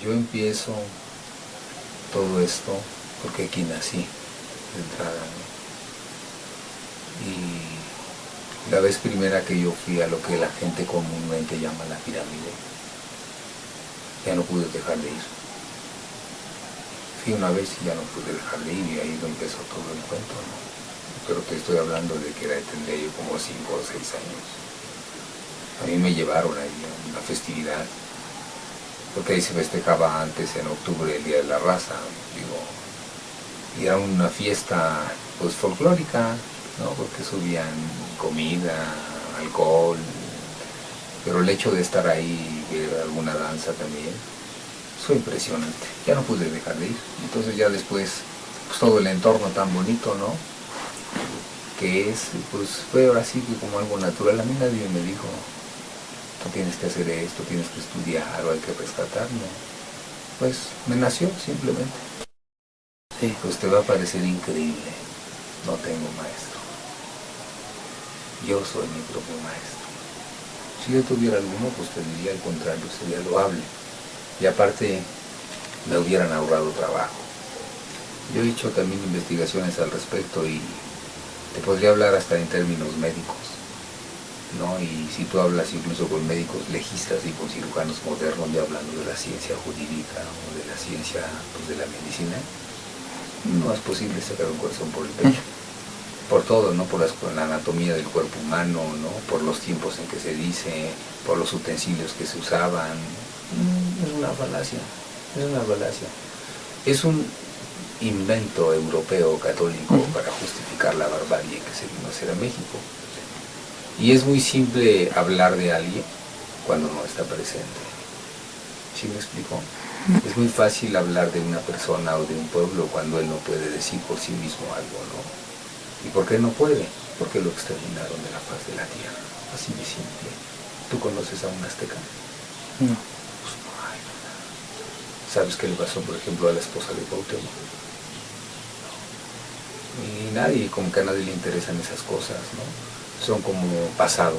yo empiezo todo esto porque aquí nací de entrada, ¿no? Y la vez primera que yo fui a lo que la gente comúnmente llama la pirámide, ya no pude dejar de ir. Fui una vez y ya no pude dejar de ir, y ahí empezó todo el cuento, ¿no? Pero te estoy hablando de que tendría yo como 5 o 6 años. A mí me llevaron ahí a una festividad, porque ahí se festejaba antes, en octubre, el Día de la Raza, digo, y era una fiesta pues folclórica, ¿no? Porque subían comida, alcohol, pero el hecho de estar ahí y ver alguna danza también fue impresionante. Ya no pude dejar de ir. Entonces ya después, pues todo el entorno tan bonito, ¿no? Que es, pues fue ahora sí que como algo natural. A mí nadie me dijo, tú tienes que hacer esto, tienes que estudiar o hay que rescatarlo. Pues me nació simplemente. Sí, pues te va a parecer increíble. No tengo maestro. Yo soy mi propio maestro. Si yo tuviera alguno, pues te diría al contrario, sería loable. Y aparte, me hubieran ahorrado trabajo. Yo he hecho también investigaciones al respecto y te podría hablar hasta en términos médicos, ¿no? Y si tú hablas incluso con médicos legistas y con cirujanos modernos, ya hablando de la ciencia jurídica o de la ciencia, pues, de la medicina, no es posible sacar un corazón por el pecho. Por todo, ¿no? Por la anatomía del cuerpo humano, ¿no? Por los tiempos en que se dice, por los utensilios que se usaban. Es una falacia, es una falacia. Es un invento europeo católico para justificar la barbarie que se vino a hacer a México. Y es muy simple hablar de alguien cuando no está presente. ¿Sí me explico? Es muy fácil hablar de una persona o de un pueblo cuando él no puede decir por sí mismo algo, ¿no? ¿Y por qué no puede? Porque lo exterminaron de la faz de la tierra. Así de simple. ¿Tú conoces a un azteca? No. Pues no hay nada. ¿Sabes qué le pasó, por ejemplo, a la esposa de Cuauhtémoc? Y nadie, como que a nadie le interesan esas cosas, ¿no? Son como pasado,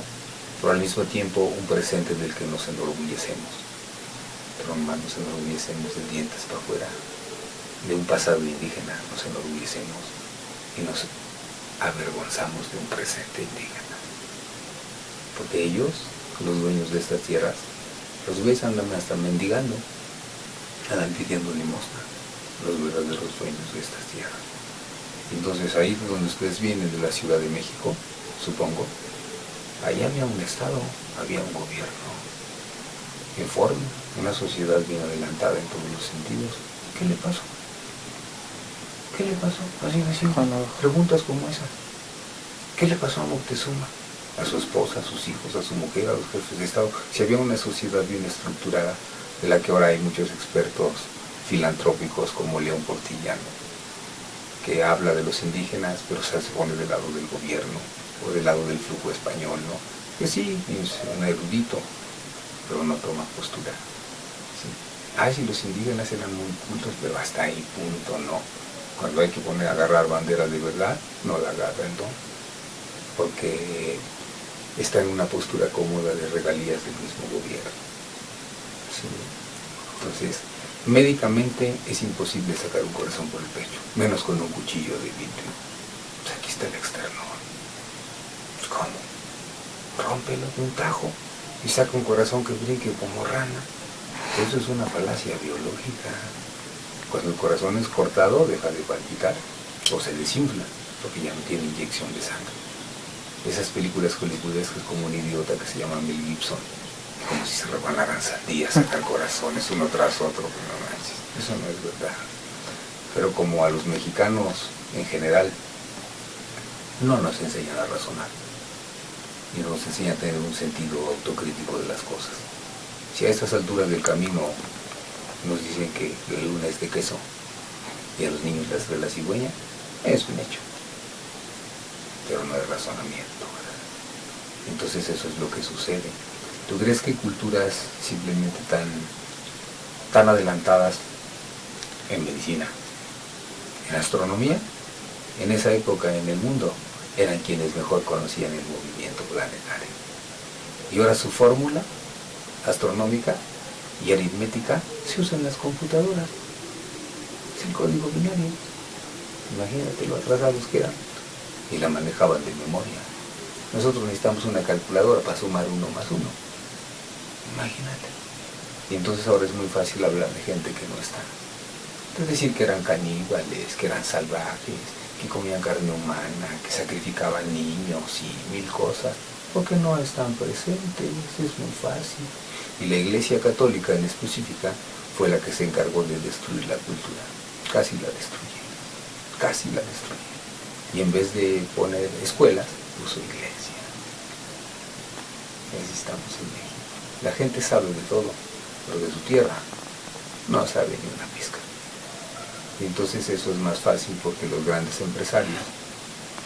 pero al mismo tiempo un presente del que nos enorgullecemos. Pero más nos enorgullecemos de dientes para afuera. De un pasado indígena nos enorgullecemos y nos avergonzamos de un presente indígena. Porque ellos, los dueños de estas tierras, los ves andan hasta mendigando, andan pidiendo limosna, los verdaderos dueños de estas tierras. Entonces ahí donde ustedes vienen, de la Ciudad de México, supongo, ahí había un Estado, había un gobierno informe, una sociedad bien adelantada en todos los sentidos. ¿Qué le pasó? ¿Qué le pasó? Así de simple. Preguntas como esas. ¿Qué le pasó a Moctezuma? A su esposa, a sus hijos, a su mujer, a los jefes de Estado. Si había una sociedad bien estructurada, de la que ahora hay muchos expertos filantrópicos como León Portilla, que habla de los indígenas, pero se pone del lado del gobierno o del lado del flujo español, ¿no? Que sí, es un erudito, pero no toma postura. ¿Sí? Sí, los indígenas eran muy cultos, pero hasta ahí, punto, no. Cuando hay que poner a agarrar bandera de verdad, no la agarran, ¿no? Porque está en una postura cómoda de regalías del mismo gobierno. ¿Sí? Entonces, médicamente es imposible sacar un corazón por el pecho, menos con un cuchillo de vidrio. Pues aquí está el externo. Pues ¿cómo? Rómpelo de un tajo y saca un corazón que brinque como rana. Eso es una falacia biológica. Cuando el corazón es cortado, deja de palpitar o se desinfla, porque ya no tiene inyección de sangre. Esas películas hollywoodescas como un idiota que se llama Mel Gibson, como si se rebanaran sandías, sacar corazones uno tras otro, no manches, eso no es verdad. Pero como a los mexicanos en general no nos enseñan a razonar y no nos enseñan a tener un sentido autocrítico de las cosas. Si a estas alturas del camino nos dicen que la luna es de queso y a los niños les trae la cigüeña, es un hecho, pero no es razonamiento, ¿verdad? Entonces eso es lo que sucede. ¿Tú crees que culturas simplemente tan adelantadas en medicina, en astronomía, en esa época en el mundo, eran quienes mejor conocían el movimiento planetario? Y ahora su fórmula astronómica y aritmética se usan las computadoras. Es el código binario. Imagínate lo atrasados que eran. Y la manejaban de memoria. Nosotros necesitamos una calculadora para sumar 1 más 1. Imagínate. Y entonces ahora es muy fácil hablar de gente que no está. Es decir, que eran caníbales, que eran salvajes, que comían carne humana, que sacrificaban niños y 1000 cosas, porque no están presentes, es muy fácil. Y la Iglesia Católica en específica fue la que se encargó de destruir la cultura. Casi la destruye, casi la destruye. Y en vez de poner escuelas, puso iglesia. Así estamos en México. La gente sabe de todo, pero de su tierra no sabe ni una pizca. Y entonces eso es más fácil porque los grandes empresarios,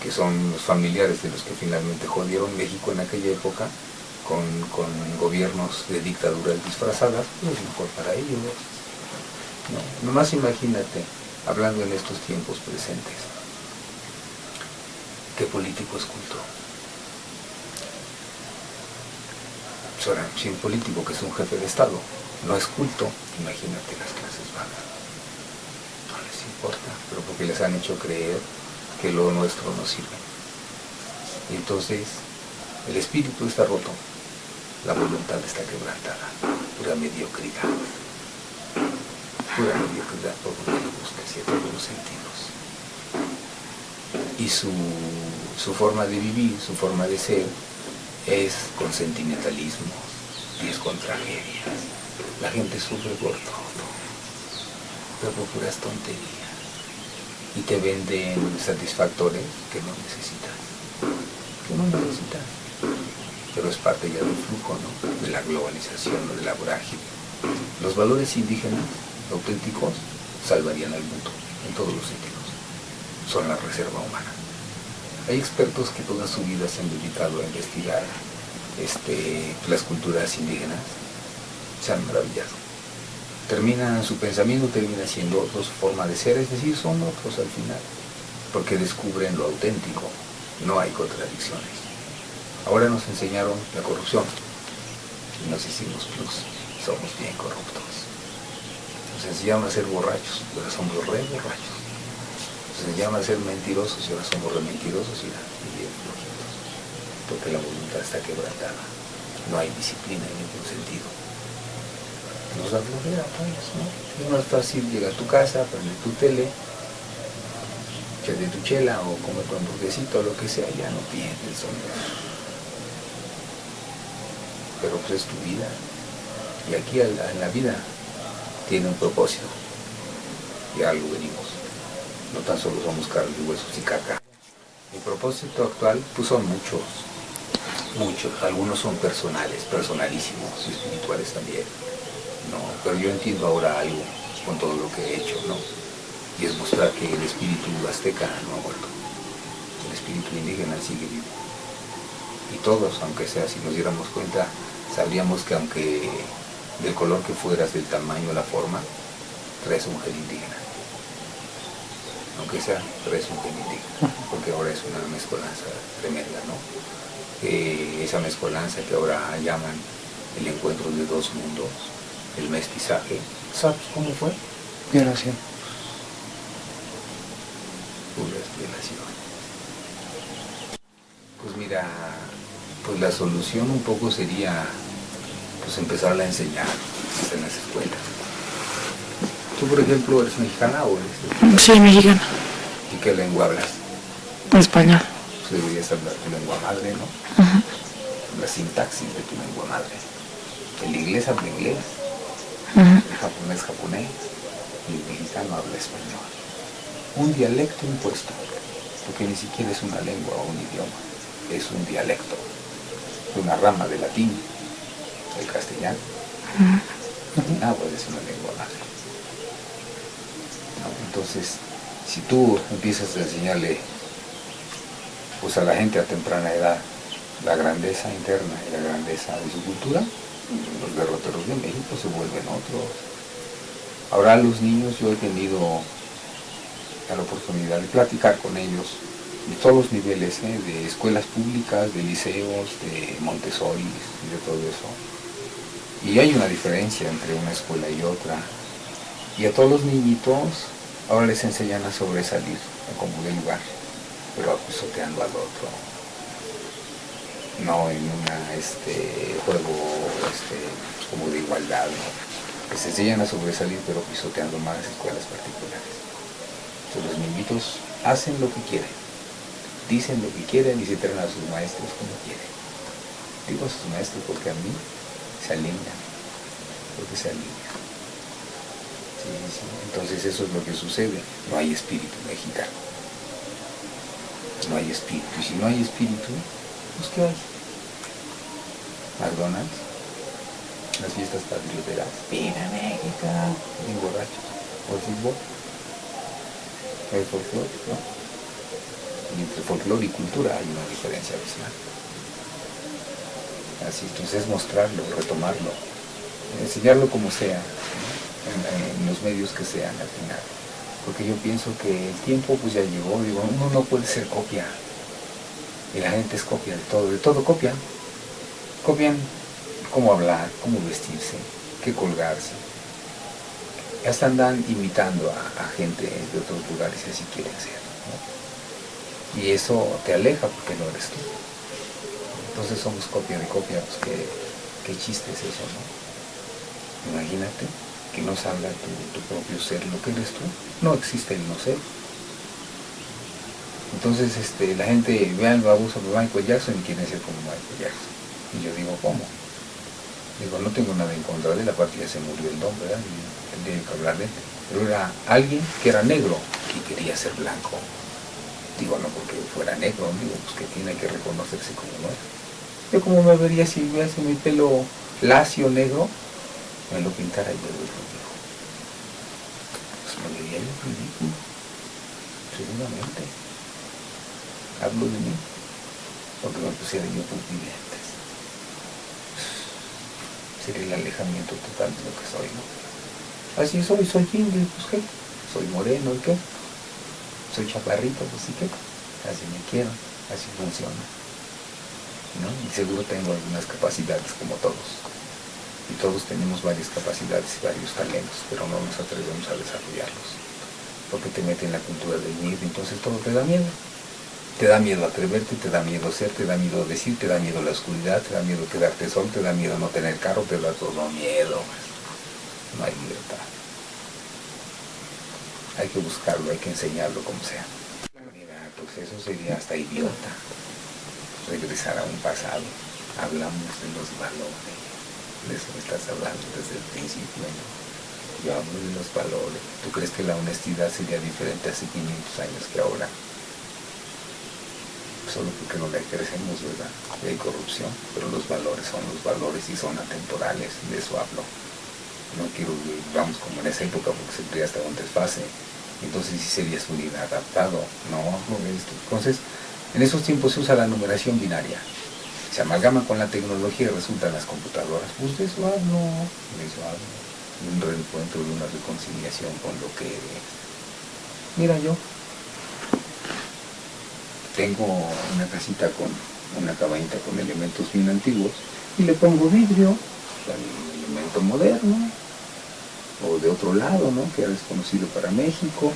que son los familiares de los que finalmente jodieron México en aquella época, con gobiernos de dictaduras disfrazadas, pues es mejor para ellos. No, nomás imagínate, hablando en estos tiempos presentes, ¿qué político es culto? Ahora, si un político que es un jefe de Estado no es culto, imagínate las clases bajas. No les importa, pero porque les han hecho creer que lo nuestro no sirve. Y entonces, el espíritu está roto, la voluntad está quebrantada, pura mediocridad. Pura mediocridad por donde lo busques y a todos los sentidos. Y su forma de vivir, su forma de ser, es con sentimentalismo y es con tragedias. La gente sufre por todo, pero por puras tonterías. Y te venden satisfactores que no necesitas. Que no necesitas. Pero es parte ya del flujo, ¿no? De la globalización, de la vorágine. Los valores indígenas auténticos salvarían al mundo en todos los sentidos. Son la reserva humana. Hay expertos que toda su vida se han dedicado a investigar las culturas indígenas, se han maravillado. Su pensamiento termina siendo otro, su forma de ser, es decir, son otros al final, porque descubren lo auténtico, no hay contradicciones. Ahora nos enseñaron la corrupción y nos hicimos plus, somos bien corruptos. Nos enseñaron a ser borrachos, pero somos re borrachos. Nos enseñaron a ser mentirosos y ahora somos re mentirosos y bien flojitos. Porque la voluntad está quebrantada. No hay disciplina en ningún sentido. Nos da flojera, pues, ¿no? Es más fácil llegar a tu casa, prender tu tele, echarte tu chela o comer tu hamburguesito o lo que sea, ya no piensas. Pero pues es tu vida. Y aquí en la vida tiene un propósito. Y a algo venimos. No tan solo somos carne y huesos y caca. Mi propósito actual pues son muchos. Algunos son personales, personalísimos y espirituales también. No, pero yo entiendo ahora algo con todo lo que he hecho, ¿no? Y es mostrar que el espíritu azteca no ha muerto. El espíritu indígena sigue vivo. Y todos, aunque sea, si nos diéramos cuenta, sabríamos que aunque del color que fueras, del tamaño, la forma, traes un gen indígena. Aunque sea, traes un gen indígena. Porque ahora es una mezcolanza tremenda, ¿no? Esa mezcolanza que ahora llaman el encuentro de dos mundos, el mestizaje. ¿Sabes cómo fue? Violación. Puras violaciones. Pues mira, pues la solución un poco sería pues empezarla a enseñar en las escuelas. Tú, por ejemplo, ¿eres mexicana o eres? Soy mexicana. ¿Y qué lengua hablas? Español. Pues deberías hablar tu lengua madre, ¿no? Ajá. La sintaxis de tu lengua madre. El inglés habla inglés, Ajá. el japonés japonés, y el mexicano habla español. Un dialecto impuesto, porque ni siquiera es una lengua o un idioma, es un dialecto, una rama del latín, el castellano. Náhuatl es una lengua madre. ¿No? Entonces, si tú empiezas a enseñarle pues a la gente a temprana edad la grandeza interna y la grandeza de su cultura, los derroteros de México se vuelven otros. Ahora los niños, yo he tenido la oportunidad de platicar con ellos de todos los niveles, de escuelas públicas, de liceos, de Montessori y de todo eso. Y hay una diferencia entre una escuela y otra. Y a todos los niñitos ahora les enseñan a sobresalir a como de lugar, pero pisoteando al otro. No en un juego como de igualdad, ¿no? Les enseñan a sobresalir pero pisoteando más las escuelas particulares. Entonces los niñitos hacen lo que quieren, dicen lo que quieren y se traen a sus maestros como quieren. Digo a sus maestros porque a mí se alinean, porque se alinean. Sí, sí. Entonces eso es lo que sucede, no hay espíritu mexicano. No hay espíritu, y si no hay espíritu, pues ¿qué hay? McDonald's, las fiestas patrioteras, ¡viva México! Bien borrachos, o el fútbol, el folclore, ¿no? Y entre folclore y cultura hay una diferencia abismal. Así, entonces mostrarlo, retomarlo, enseñarlo como sea, ¿no? en los medios que sean al final. Porque yo pienso que el tiempo pues ya llegó, digo, uno no puede ser copia. Y la gente es copia de todo copian. Copian cómo hablar, cómo vestirse, qué colgarse. Hasta andan imitando a gente de otros lugares si así quieren ser, ¿no? Y eso te aleja porque no eres tú. Entonces somos copia de copia, pues qué chiste es eso, ¿no? Imagínate que no salga tu propio ser, lo que eres tú. No existe el no ser. Entonces la gente ve al baboso de Michael Jackson y quiere ser como Michael Jackson. Y yo digo, ¿cómo? Digo, no tengo nada en contra de él, aparte ya se murió el don, ¿verdad? Y tendría que hablar de él. Pero era alguien que era negro y quería ser blanco. Digo, no porque fuera negro, digo, pues que tiene que reconocerse como no es. Yo como me vería si me hace mi pelo lacio negro, me lo pintara yo de rubio. Pues me vería yo ridículo, seguramente. Hablo de mí, porque me pusiera yo pupilentes. Sería el alejamiento total de lo que soy, ¿no? Así soy indio, pues qué, soy moreno, ¿y qué? Soy chaparrito, pues ¿y qué? Así me quiero, así funciona, ¿no? Y seguro tengo algunas capacidades como todos. Y todos tenemos varias capacidades y varios talentos, pero no nos atrevemos a desarrollarlos. Porque te meten en la cultura del miedo, entonces todo te da miedo. Te da miedo atreverte, te da miedo ser, te da miedo decir, te da miedo la oscuridad, te da miedo quedarte solo, te da miedo no tener carro, te da todo miedo. No hay libertad. Hay que buscarlo, hay que enseñarlo como sea. Mira, pues eso sería hasta idiota. Regresar a un pasado. Hablamos de los valores. De eso me estás hablando desde el principio, ¿no? Yo hablo de los valores. ¿Tú crees que la honestidad sería diferente hace 500 años que ahora? Solo porque no la ejercemos, ¿verdad? Y hay corrupción, pero los valores son los valores y son atemporales, de eso hablo. No quiero que vivamos como en esa época porque sería hasta un desfase, entonces sí serías un inadaptado, no hablo de esto. Entonces, en esos tiempos se usa la numeración binaria, se amalgama con la tecnología y resultan las computadoras, pues de eso hablo, de un reencuentro, de una reconciliación con lo que eres. Mira, yo tengo una casita con una cabañita con elementos bien antiguos y le pongo vidrio, o sea, un elemento moderno, o de otro lado, ¿no? Que era desconocido para México.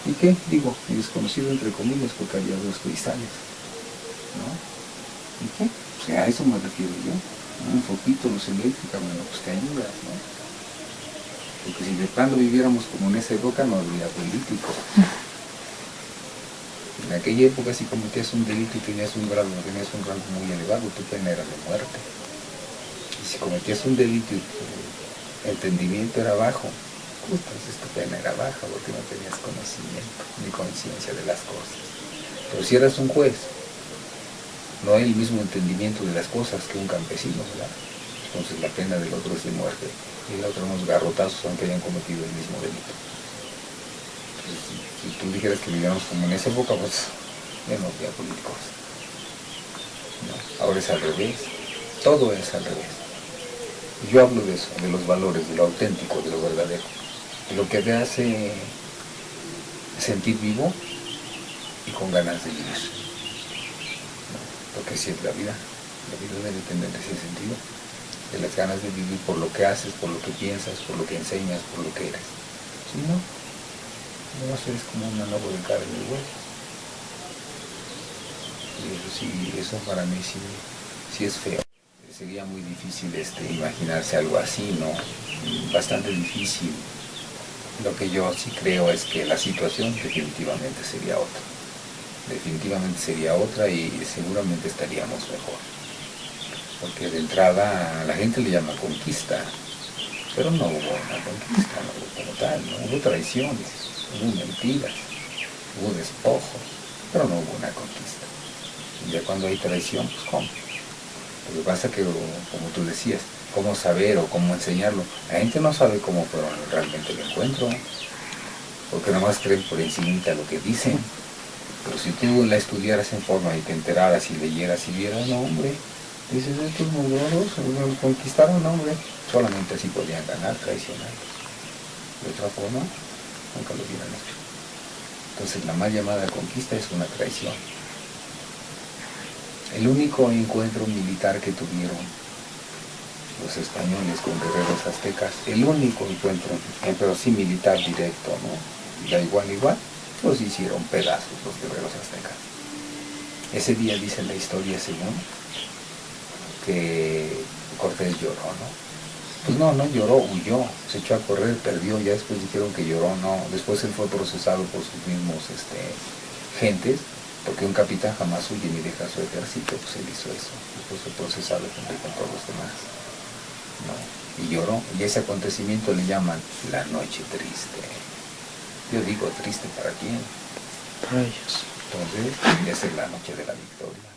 ¿Y qué? Digo, y desconocido entre comillas porque había dos cristales, ¿no? ¿Y qué? O sea, a eso me refiero yo. Un foquito, luz eléctrica, bueno, pues te ayuda, ¿no? Porque si de plano viviéramos como en esa época no habría político. En aquella época si cometías un delito y tenías un rango muy elevado, tu pena era de muerte. Y si cometías un delito y tu entendimiento era bajo, pues entonces tu pena era baja porque no tenías conocimiento ni conciencia de las cosas. Pero si eras un juez, no hay el mismo entendimiento de las cosas que un campesino, ¿verdad? Entonces la pena del otro es de muerte y el otro unos garrotazos aunque hayan cometido el mismo delito. Si tú dijeras que vivíamos como en esa época, pues ya no había políticos. No, ahora es al revés, todo es al revés. Yo hablo de eso, de los valores, de lo auténtico, de lo verdadero, de lo que te hace sentir vivo y con ganas de vivir. ¿No? Porque si es la vida debe tener ese sentido, de las ganas de vivir por lo que haces, por lo que piensas, por lo que enseñas, por lo que eres. Si no, no eres como una lobo de carne y hueso. Y eso sí, eso para mí sí es feo. Sería muy difícil imaginarse algo así, ¿no? Bastante difícil. Lo que yo sí creo es que la situación definitivamente sería otra. Definitivamente sería otra y seguramente estaríamos mejor. Porque de entrada a la gente le llama conquista, pero no hubo una conquista, no hubo como tal, no hubo traiciones, hubo mentiras, hubo despojos, pero no hubo una conquista. Y ya cuando hay traición, pues ¿cómo? Lo que pasa que, como tú decías, cómo saber o cómo enseñarlo. La gente no sabe cómo fueron realmente el encuentro, porque nomás creen por encimita lo que dicen. Pero si tú la estudiaras en forma y te enteraras y leyeras y vieras, no, hombre, dices, estos modelos conquistaron, hombre, solamente así podían ganar, traicionar. De otra forma, nunca lo hubieran hecho. Entonces la mal llamada conquista es una traición. El único encuentro militar que tuvieron los españoles con guerreros aztecas, el único encuentro, pero sí militar directo, ¿no? Da igual, los hicieron pedazos los guerreros aztecas. Ese día dice la historia, según, que Cortés lloró, ¿no? Pues no lloró, huyó, se echó a correr, perdió, ya después dijeron que lloró, no, después él fue procesado por sus mismos gentes, porque un capitán jamás huye ni deja su ejército, pues él hizo eso, después fue procesado junto con todos los demás, ¿no? Y lloró, y ese acontecimiento le llaman la noche triste. Yo digo triste, ¿para quién? Para ellos. Entonces, esa es la noche de la victoria.